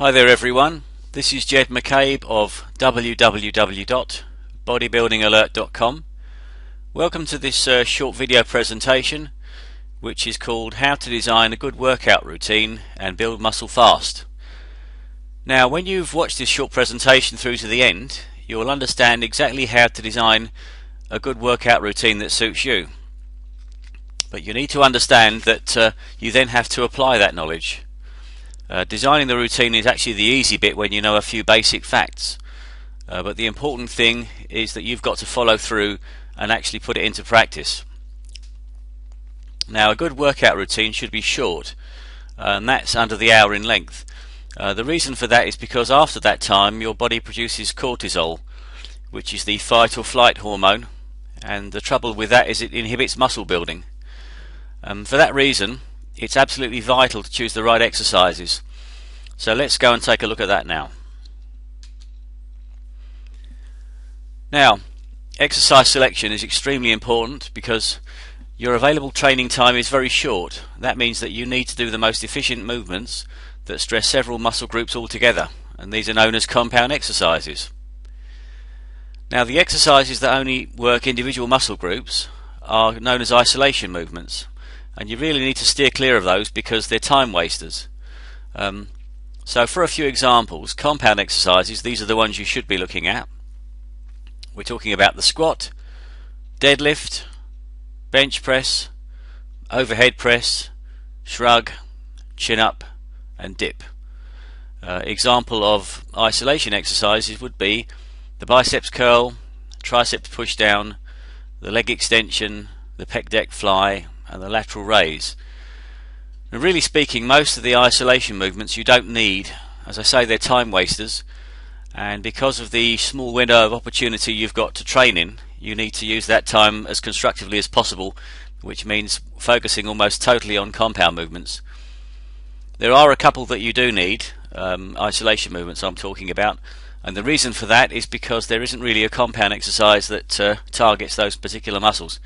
Hi there everyone, this is Jed McCabe of www.bodybuildingalert.com. Welcome to this short video presentation which is called How to Design a Good Workout Routine and Build Muscle Fast. Now when you've watched this short presentation through to the end, you will understand exactly how to design a good workout routine that suits you. But you need to understand that you then have to apply that knowledge. Designing the routine is actually the easy bit when you know a few basic facts, but the important thing is that you've got to follow through and actually put it into practice. Now a good workout routine should be short, and that's under the hour in length. The reason for that is because after that time your body produces cortisol, which is the fight or flight hormone, and the trouble with that is it inhibits muscle building. For that reason it's absolutely vital to choose the right exercises. So let's go and take a look at that now. Now, exercise selection is extremely important because your available training time is very short. That means that you need to do the most efficient movements that stress several muscle groups all together, and these are known as compound exercises. Now the exercises that only work individual muscle groups are known as isolation movements, and you really need to steer clear of those because they're time wasters. So for a few examples, compound exercises, these are the ones you should be looking at. We're talking about the squat, deadlift, bench press, overhead press, shrug, chin up and dip. Example of isolation exercises would be the biceps curl, triceps push down, the leg extension, the pec deck fly and the lateral raise. And really speaking, most of the isolation movements you don't need. As I say, they're time wasters, and because of the small window of opportunity you've got to train in, you need to use that time as constructively as possible, which means focusing almost totally on compound movements. There are a couple that you do need, isolation movements I'm talking about, and the reason for that is because there isn't really a compound exercise that targets those particular muscles.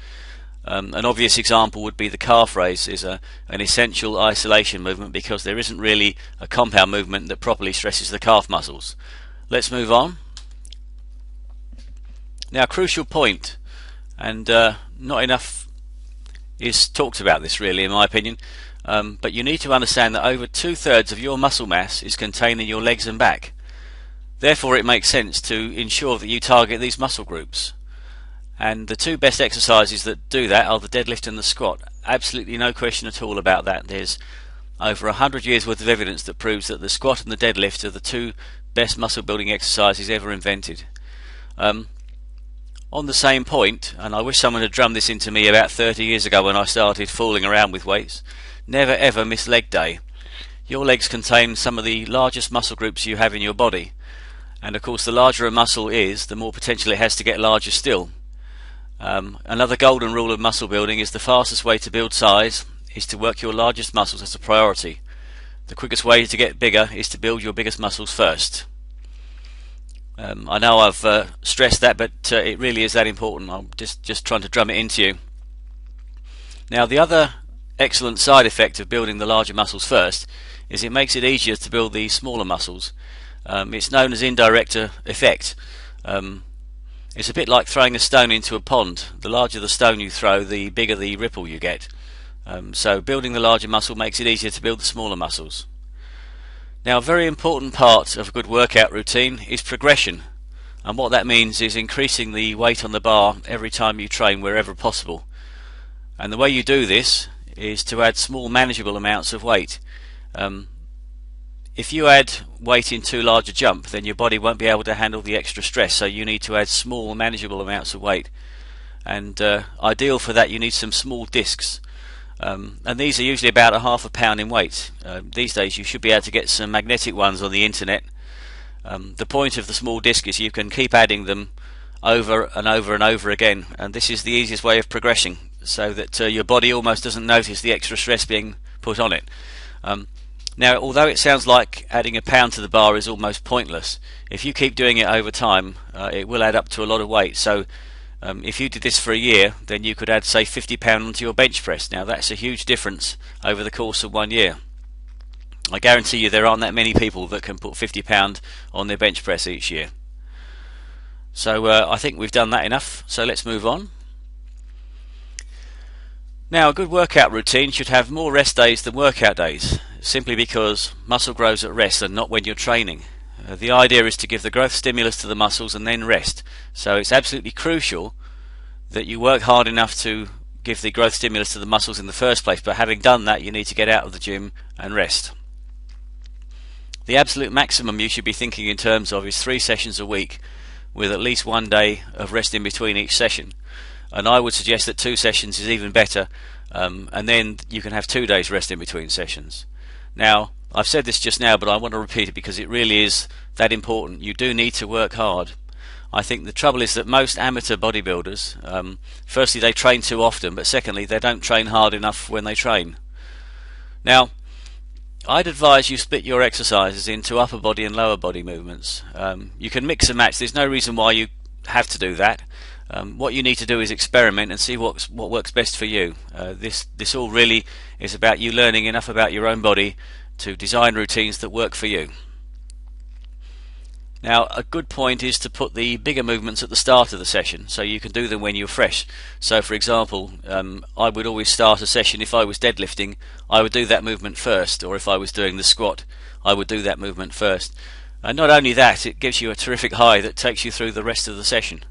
An obvious example would be the calf raise is an essential isolation movement because there isn't really a compound movement that properly stresses the calf muscles. Let's move on. Now a crucial point, and not enough is talked about this really in my opinion, but you need to understand that over 2/3 of your muscle mass is contained in your legs and back. Therefore it makes sense to ensure that you target these muscle groups. And the two best exercises that do that are the deadlift and the squat. Absolutely no question at all about that. There's over 100 years worth of evidence that proves that the squat and the deadlift are the two best muscle building exercises ever invented. On the same point, and I wish someone had drummed this into me about 30 years ago when I started fooling around with weights, never ever miss leg day. Your legs contain some of the largest muscle groups you have in your body, and of course the larger a muscle is, the more potential it has to get larger still. Another golden rule of muscle building is the fastest way to build size is to work your largest muscles as a priority. The quickest way to get bigger is to build your biggest muscles first. I know I've stressed that, but it really is that important. I'm just trying to drum it into you. Now the other excellent side effect of building the larger muscles first is it makes it easier to build the smaller muscles. It's known as indirect effect. It's a bit like throwing a stone into a pond. The larger the stone you throw, the bigger the ripple you get. So building the larger muscle makes it easier to build the smaller muscles. Now a very important part of a good workout routine is progression, and what that means is increasing the weight on the bar every time you train wherever possible. And the way you do this is to add small manageable amounts of weight. If you add weight in too large a jump, then your body won't be able to handle the extra stress, so you need to add small manageable amounts of weight. And ideal for that you need some small discs, and these are usually about 1/2 pound in weight. These days you should be able to get some magnetic ones on the internet. The point of the small disc is you can keep adding them over and over and over again, and this is the easiest way of progressing, so that your body almost doesn't notice the extra stress being put on it. Now although it sounds like adding a pound to the bar is almost pointless, if you keep doing it over time it will add up to a lot of weight. So if you did this for a year, then you could add say 50 pounds onto your bench press. Now that's a huge difference over the course of 1 year. I guarantee you there aren't that many people that can put £50 on their bench press each year. So I think we've done that enough, so let's move on. Now, a good workout routine should have more rest days than workout days, simply because muscle grows at rest and not when you're training. The idea is to give the growth stimulus to the muscles and then rest. So it's absolutely crucial that you work hard enough to give the growth stimulus to the muscles in the first place, but having done that you need to get out of the gym and rest. The absolute maximum you should be thinking in terms of is 3 sessions a week with at least 1 day of rest in between each session. And I would suggest that 2 sessions is even better, and then you can have 2 days rest in between sessions. Now, I've said this just now, but I want to repeat it because it really is that important. You do need to work hard. I think the trouble is that most amateur bodybuilders, firstly they train too often, but secondly they don't train hard enough when they train. Now, I'd advise you split your exercises into upper body and lower body movements. You can mix and match. There's no reason why you have to do that. What you need to do is experiment and see what works best for you. This all really is about you learning enough about your own body to design routines that work for you. Now, a good point is to put the bigger movements at the start of the session so you can do them when you're fresh. So for example, I would always start a session, if I was deadlifting, I would do that movement first, or if I was doing the squat, I would do that movement first. And not only that, it gives you a terrific high that takes you through the rest of the session.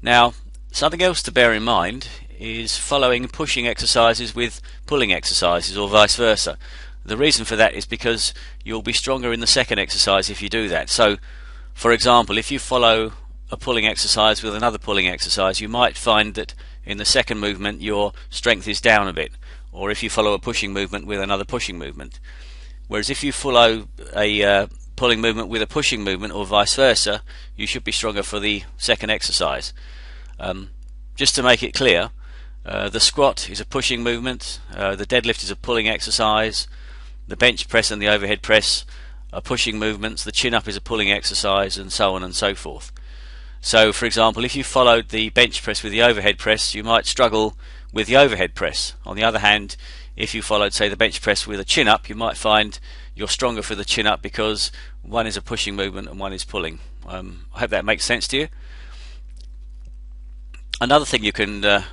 Now, something else to bear in mind is following pushing exercises with pulling exercises, or vice versa. The reason for that is because you'll be stronger in the second exercise if you do that. So, for example, if you follow a pulling exercise with another pulling exercise, you might find that in the second movement your strength is down a bit, or if you follow a pushing movement with another pushing movement. Whereas if you follow a pulling movement with a pushing movement, or vice versa, you should be stronger for the second exercise. Just to make it clear, the squat is a pushing movement, the deadlift is a pulling exercise, the bench press and the overhead press are pushing movements, the chin up is a pulling exercise, and so on and so forth. So for example, if you followed the bench press with the overhead press, you might struggle with the overhead press. On the other hand, if you followed, say, the bench press with a chin up, you might find you're stronger for the chin up because one is a pushing movement and one is pulling. I hope that makes sense to you. Another thing you can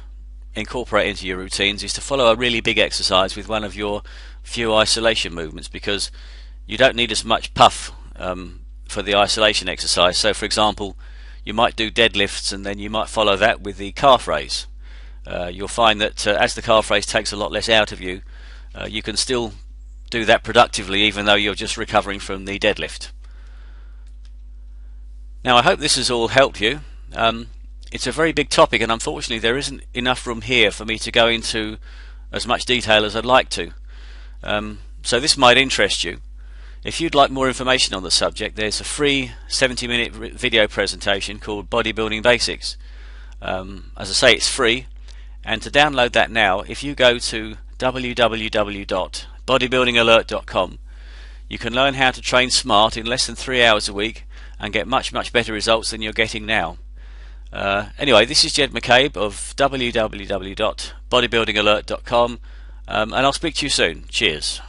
incorporate into your routines is to follow a really big exercise with one of your few isolation movements, because you don't need as much puff for the isolation exercise. So for example, you might do deadlifts and then you might follow that with the calf raise. You'll find that as the calf raise takes a lot less out of you, you can still do that productively even though you're just recovering from the deadlift. Now, I hope this has all helped you. It's a very big topic, and unfortunately there isn't enough room here for me to go into as much detail as I'd like to. So this might interest you. If you'd like more information on the subject, there's a free 70-minute video presentation called Bodybuilding Basics. As I say, it's free, and to download that now, if you go to www.bodybuildingalert.com, you can learn how to train smart in less than 3 hours a week and get much better results than you're getting now. Anyway, this is Jed McCabe of www.bodybuildingalert.com, and I'll speak to you soon. Cheers.